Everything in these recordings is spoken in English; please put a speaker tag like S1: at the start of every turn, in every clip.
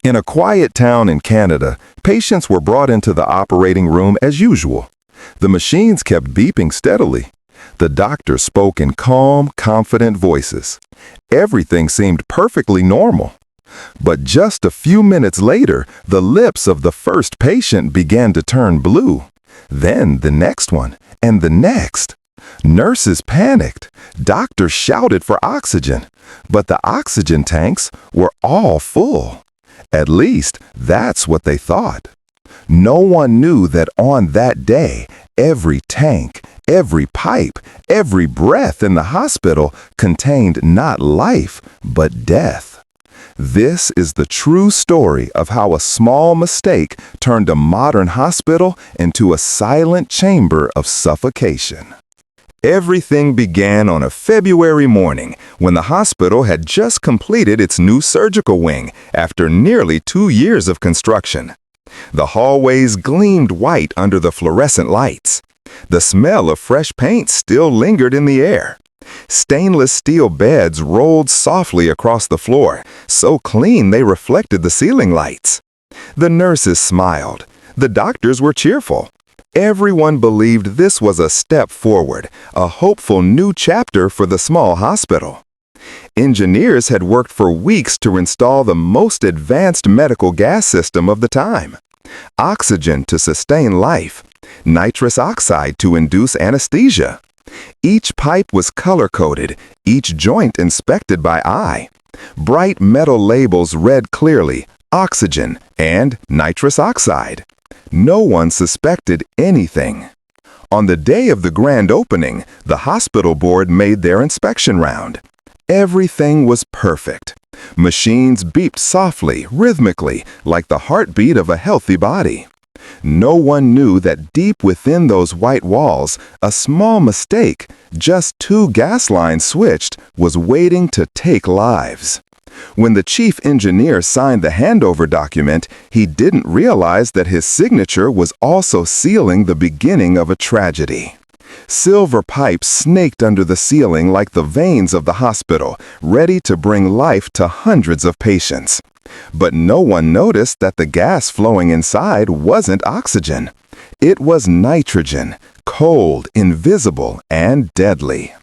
S1: In a quiet town in Canada, patients were brought into the operating room as usual. The machines kept beeping steadily. The doctor spoke in calm, confident voices. Everything seemed perfectly normal. But just a few minutes later, the lips of the first patient began to turn blue. Then the next one, and the next. Nurses panicked. Doctors shouted for oxygen. But the oxygen tanks were all full. At least, that's what they thought. No one knew that on that day, every tank, every pipe, every breath in the hospital contained not life, but death. This is the true story of how a small mistake turned a modern hospital into a silent chamber of suffocation. Everything began on a February morning when the hospital had just completed its new surgical wing after nearly 2 years of construction. The hallways gleamed white under the fluorescent lights. The smell of fresh paint still lingered in the air. Stainless steel beds rolled softly across the floor, so clean they reflected the ceiling lights. The nurses smiled. The doctors were cheerful. Everyone believed this was a step forward, a hopeful new chapter for the small hospital. Engineers had worked for weeks to install the most advanced medical gas system of the time. Oxygen to sustain life, nitrous oxide to induce anesthesia. Each pipe was color-coded, each joint inspected by eye. Bright metal labels read clearly, oxygen and nitrous oxide. No one suspected anything. On the day of the grand opening, the hospital board made their inspection round. Everything was perfect. Machines beeped softly, rhythmically, like the heartbeat of a healthy body. No one knew that deep within those white walls, a small mistake, just 2 gas lines switched, was waiting to take lives. When the chief engineer signed the handover document, he didn't realize that his signature was also sealing the beginning of a tragedy. Silver pipes snaked under the ceiling like the veins of the hospital, ready to bring life to hundreds of patients. But no one noticed that the gas flowing inside wasn't oxygen. It was nitrogen, cold, invisible, and deadly.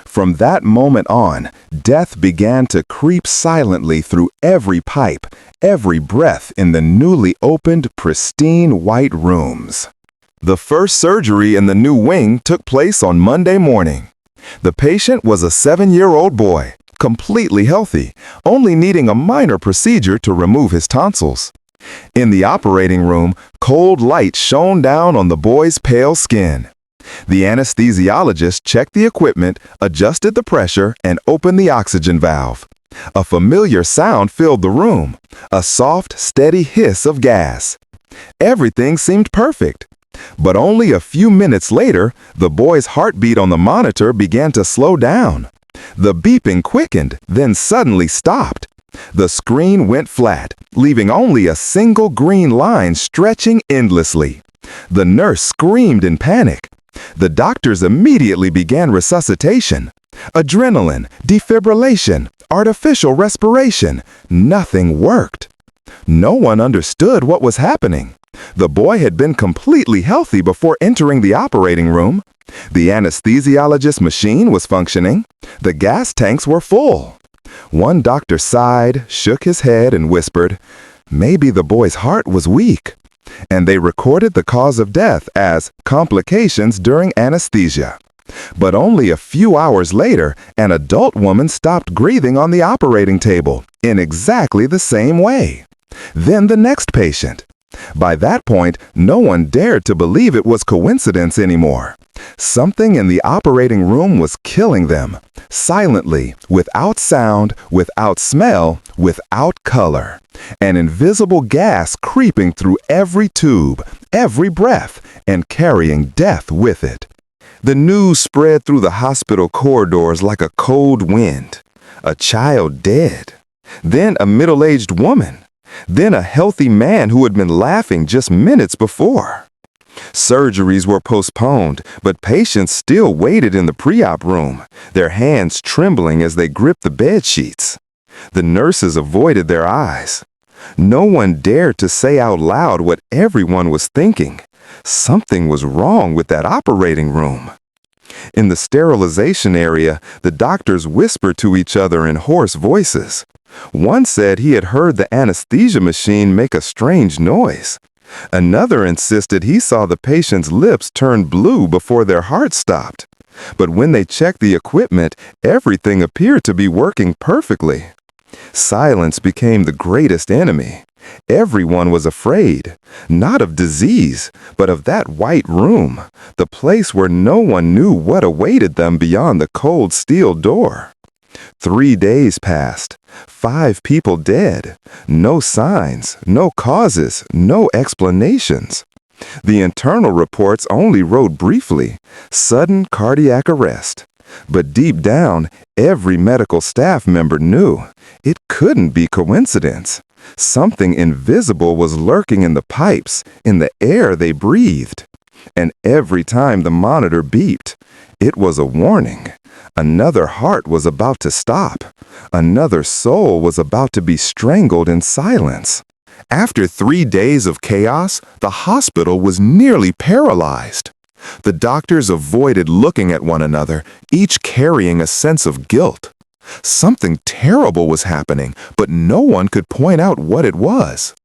S1: From that moment on, death began to creep silently through every pipe, every breath in the newly opened, pristine white rooms. The first surgery in the new wing took place on Monday morning. The patient was a 7-year-old boy, completely healthy, only needing a minor procedure to remove his tonsils. In the operating room, cold light shone down on the boy's pale skin. The anesthesiologist checked the equipment, adjusted the pressure, and opened the oxygen valve. A familiar sound filled the room, a soft, steady hiss of gas. Everything seemed perfect. But only a few minutes later, the boy's heartbeat on the monitor began to slow down. The beeping quickened, then suddenly stopped. The screen went flat, leaving only a single green line stretching endlessly. The nurse screamed in panic. The doctors immediately began resuscitation. Adrenaline, defibrillation, artificial respiration. Nothing worked. No one understood what was happening. The boy had been completely healthy before entering the operating room. The anesthesiologist's machine was functioning. The gas tanks were full. One doctor sighed, shook his head, and whispered, "Maybe the boy's heart was weak." And they recorded the cause of death as complications during anesthesia. But only a few hours later, an adult woman stopped breathing on the operating table in exactly the same way. Then the next patient. By that point, no one dared to believe it was coincidence anymore. Something in the operating room was killing them, silently, without sound, without smell, without color. An invisible gas creeping through every tube, every breath, and carrying death with it. The news spread through the hospital corridors like a cold wind. A child dead. Then a middle-aged woman. Then a healthy man who had been laughing just minutes before. Surgeries were postponed, but patients still waited in the pre-op room, their hands trembling as they gripped the bed sheets. The nurses avoided their eyes. No one dared to say out loud what everyone was thinking. Something was wrong with that operating room. In the sterilization area, the doctors whispered to each other in hoarse voices. One said he had heard the anesthesia machine make a strange noise. Another insisted he saw the patient's lips turn blue before their heart stopped. But when they checked the equipment, everything appeared to be working perfectly. Silence became the greatest enemy. Everyone was afraid, not of disease, but of that white room, the place where no one knew what awaited them beyond the cold steel door. 3 days passed, 5 people dead, no signs, no causes, no explanations. The internal reports only wrote briefly, sudden cardiac arrest. But deep down, every medical staff member knew it couldn't be coincidence. Something invisible was lurking in the pipes, in the air they breathed. And every time the monitor beeped, it was a warning. Another heart was about to stop. Another soul was about to be strangled in silence. After 3 days of chaos, the hospital was nearly paralyzed. The doctors avoided looking at one another, each carrying a sense of guilt. Something terrible was happening, but no one could point out what it was.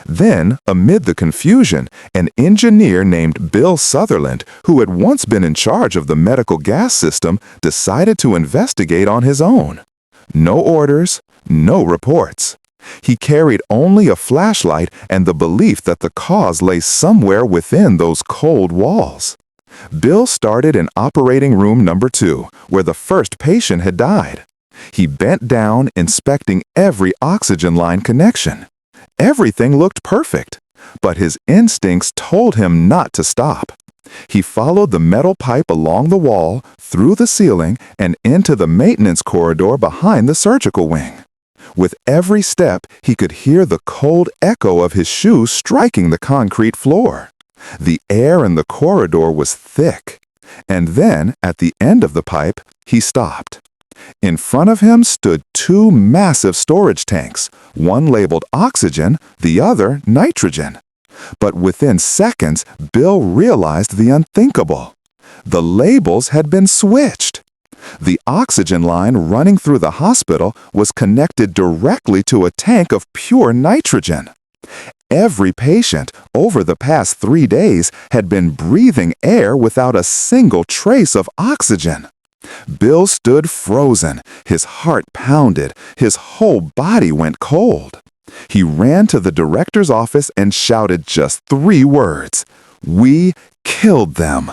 S1: Then, amid the confusion, an engineer named Bill Sutherland, who had once been in charge of the medical gas system, decided to investigate on his own. No orders, no reports. He carried only a flashlight and the belief that the cause lay somewhere within those cold walls. Bill started in operating room number 2, where the first patient had died. He bent down, inspecting every oxygen line connection. Everything looked perfect, but his instincts told him not to stop. He followed the metal pipe along the wall, through the ceiling, and into the maintenance corridor behind the surgical wing. With every step, he could hear the cold echo of his shoes striking the concrete floor. The air in the corridor was thick. And then, at the end of the pipe, he stopped. In front of him stood 2 massive storage tanks, one labeled oxygen, the other nitrogen. But within seconds, Bill realized the unthinkable. The labels had been switched. The oxygen line running through the hospital was connected directly to a tank of pure nitrogen. Every patient, over the past 3 days, had been breathing air without a single trace of oxygen. Bill stood frozen, his heart pounded, his whole body went cold. He ran to the director's office and shouted just 3 words: "We killed them."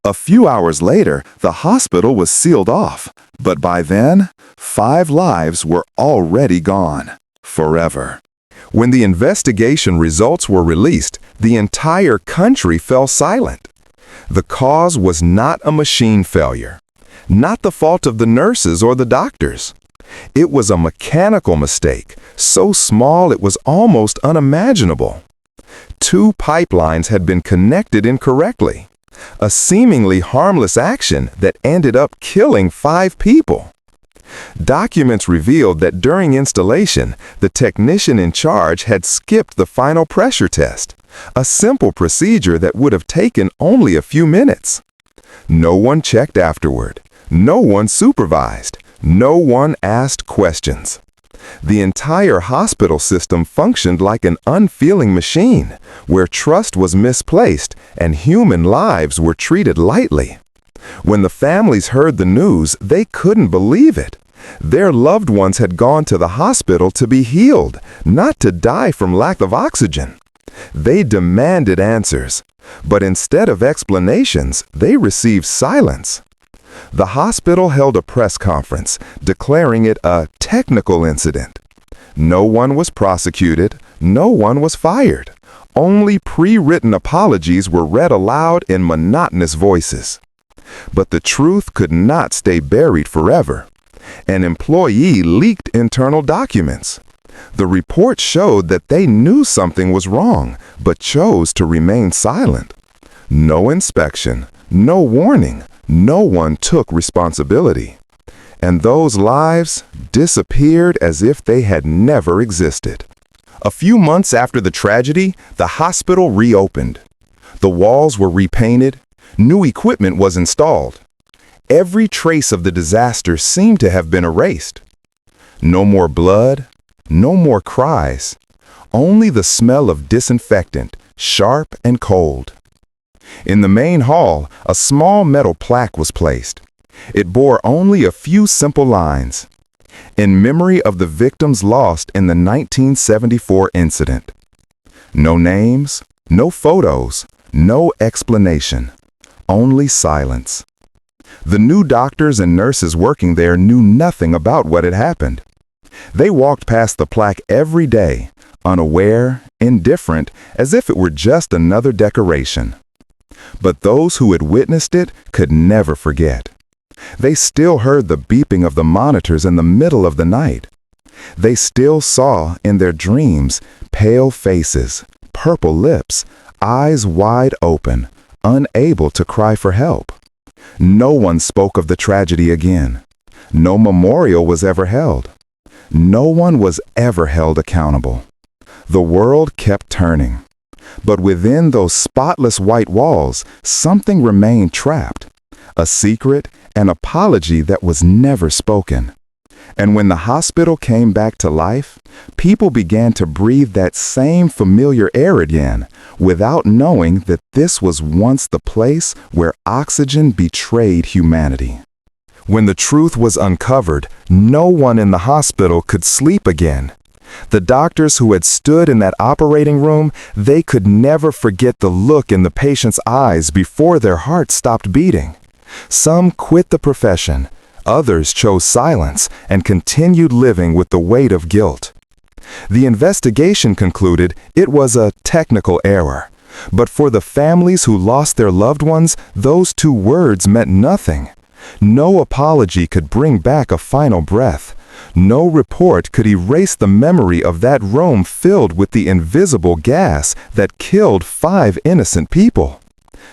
S1: A few hours later, the hospital was sealed off, but by then, 5 lives were already gone, forever. When the investigation results were released, the entire country fell silent. The cause was not a machine failure, not the fault of the nurses or the doctors. It was a mechanical mistake, so small it was almost unimaginable. 2 pipelines had been connected incorrectly, a seemingly harmless action that ended up killing 5 people. Documents revealed that during installation, the technician in charge had skipped the final pressure test, a simple procedure that would have taken only a few minutes. No one checked afterward. No one supervised. No one asked questions. The entire hospital system functioned like an unfeeling machine, where trust was misplaced and human lives were treated lightly. When the families heard the news, they couldn't believe it. Their loved ones had gone to the hospital to be healed, not to die from lack of oxygen. They demanded answers, but instead of explanations, they received silence. The hospital held a press conference, declaring it a technical incident. No one was prosecuted, no one was fired. Only pre-written apologies were read aloud in monotonous voices. But the truth could not stay buried forever. An employee leaked internal documents. The report showed that they knew something was wrong, but chose to remain silent. No inspection, no warning, no one took responsibility. And those lives disappeared as if they had never existed. A few months after the tragedy, the hospital reopened. The walls were repainted, new equipment was installed. Every trace of the disaster seemed to have been erased. No more blood, no more cries, only the smell of disinfectant, sharp and cold. In the main hall, a small metal plaque was placed. It bore only a few simple lines. In memory of the victims lost in the 1974 incident. No names, no photos, no explanation, only silence. The new doctors and nurses working there knew nothing about what had happened. They walked past the plaque every day, unaware, indifferent, as if it were just another decoration. But those who had witnessed it could never forget. They still heard the beeping of the monitors in the middle of the night. They still saw, in their dreams, pale faces, purple lips, eyes wide open, unable to cry for help. No one spoke of the tragedy again. No memorial was ever held. No one was ever held accountable. The world kept turning. But within those spotless white walls, something remained trapped. A secret, an apology that was never spoken. And when the hospital came back to life, people began to breathe that same familiar air again, without knowing that this was once the place where oxygen betrayed humanity. When the truth was uncovered, no one in the hospital could sleep again. The doctors who had stood in that operating room, they could never forget the look in the patient's eyes before their heart stopped beating. Some quit the profession. Others chose silence and continued living with the weight of guilt. The investigation concluded it was a technical error. But for the families who lost their loved ones, those two words meant nothing. No apology could bring back a final breath. No report could erase the memory of that room filled with the invisible gas that killed 5 innocent people.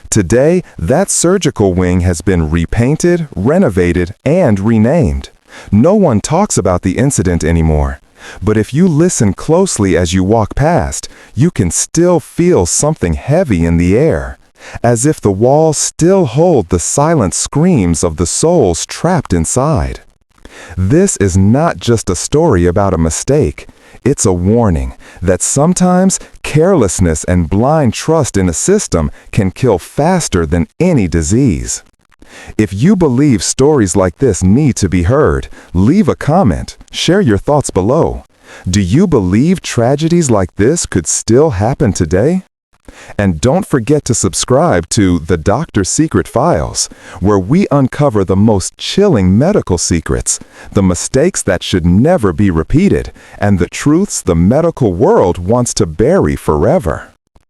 S1: Today, that surgical wing has been repainted, renovated, and renamed. No one talks about the incident anymore. But if you listen closely as you walk past, you can still feel something heavy in the air, as if the walls still hold the silent screams of the souls trapped inside. This is not just a story about a mistake. It's a warning that sometimes carelessness and blind trust in a system can kill faster than any disease. If you believe stories like this need to be heard, leave a comment, share your thoughts below. Do you believe tragedies like this could still happen today? And don't forget to subscribe to The Doctor's Secret Files, where we uncover the most chilling medical secrets, the mistakes that should never be repeated, and the truths the medical world wants to bury forever.